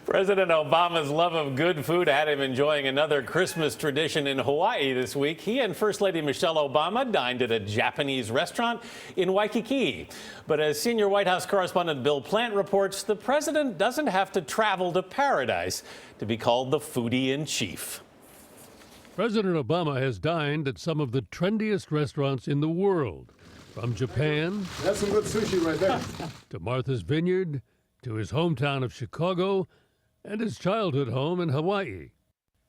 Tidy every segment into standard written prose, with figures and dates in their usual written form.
President Obama's love of good food had him enjoying another Christmas tradition in Hawaii this week. He and First Lady Michelle Obama dined at a Japanese restaurant in Waikiki. But as senior White House correspondent Bill Plante reports, the president doesn't have to travel to paradise to be called the Foodie In Chief. President Obama has dined at some of the trendiest restaurants in the world, from Japan That's some good sushi right there. to Martha's Vineyard, to his hometown of Chicago, and his childhood home in Hawaii.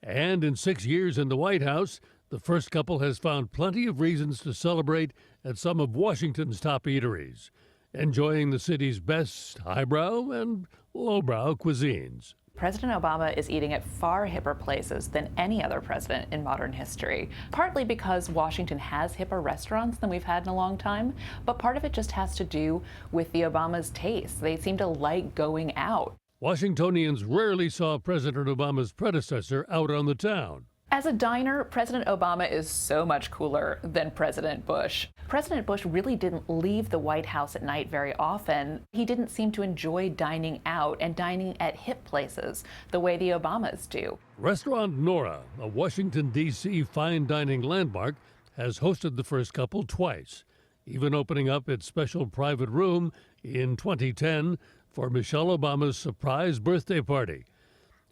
And in 6 years in the White House, the first couple has found plenty of reasons to celebrate at some of Washington's top eateries, enjoying the city's best highbrow and lowbrow cuisines. President Obama is eating at far hipper places than any other president in modern history, partly because Washington has hipper restaurants than we've had in a long time, but part of it just has to do with the Obama's taste. They seem to like going out. Washingtonians rarely saw President Obama's predecessor out on the town. As a diner, President Obama is so much cooler than President Bush. President Bush really didn't leave the White House at night very often. He didn't seem to enjoy dining out and dining at hip places the way the Obamas do. Restaurant Nora, a Washington, D.C. fine dining landmark, has hosted the first couple twice, even opening up its special private room in 2010 for Michelle Obama's surprise birthday party.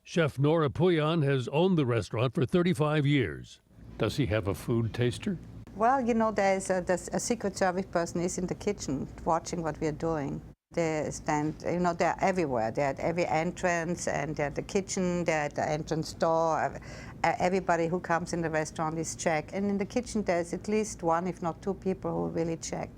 Chef Nora Puyan has owned the restaurant for 35 years. Does he have a food taster? Well, you know, there's a secret service person is in the kitchen watching what we're doing. They stand, you know, they're everywhere. They're at every entrance, and they're at the kitchen, they're at the entrance door. Everybody who comes in the restaurant is checked. And in the kitchen, there's at least one, if not two people who really check.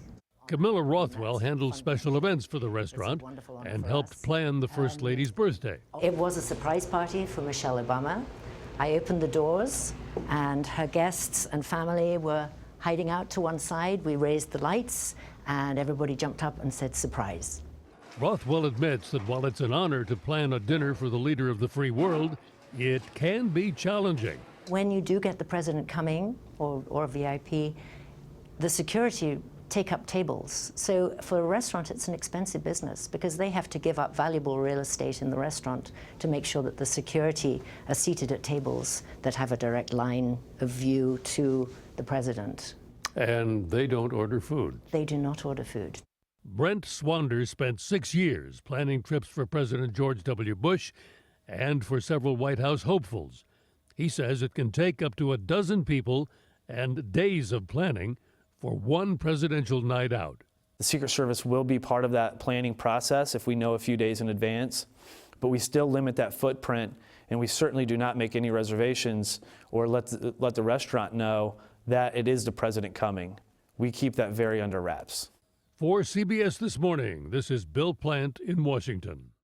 Camilla Rothwell handles special events for the restaurant and helped plan the First Lady's birthday. It was a surprise party for Michelle Obama. I opened the doors, and her guests and family were hiding out to one side. We raised the lights, and everybody jumped up and said, "Surprise." Rothwell admits that while it's an honor to plan a dinner for the leader of the free world, it can be challenging. When you do get the president coming, or a VIP, the security take up tables. So for a restaurant, it's an expensive business because they have to give up valuable real estate in the restaurant to make sure that the security are seated at tables that have a direct line of view to the president. And they don't order food. They do not order food. Brent Swander spent 6 years planning trips for President George W. Bush and for several White House hopefuls. He says it can take up to a dozen people and days of planning for one presidential night out. The Secret Service will be part of that planning process if we know a few days in advance, but we still limit that footprint, and we certainly do not make any reservations or let the restaurant know that it is the president coming. We keep that very under wraps. For CBS This Morning, this is Bill Plante in Washington.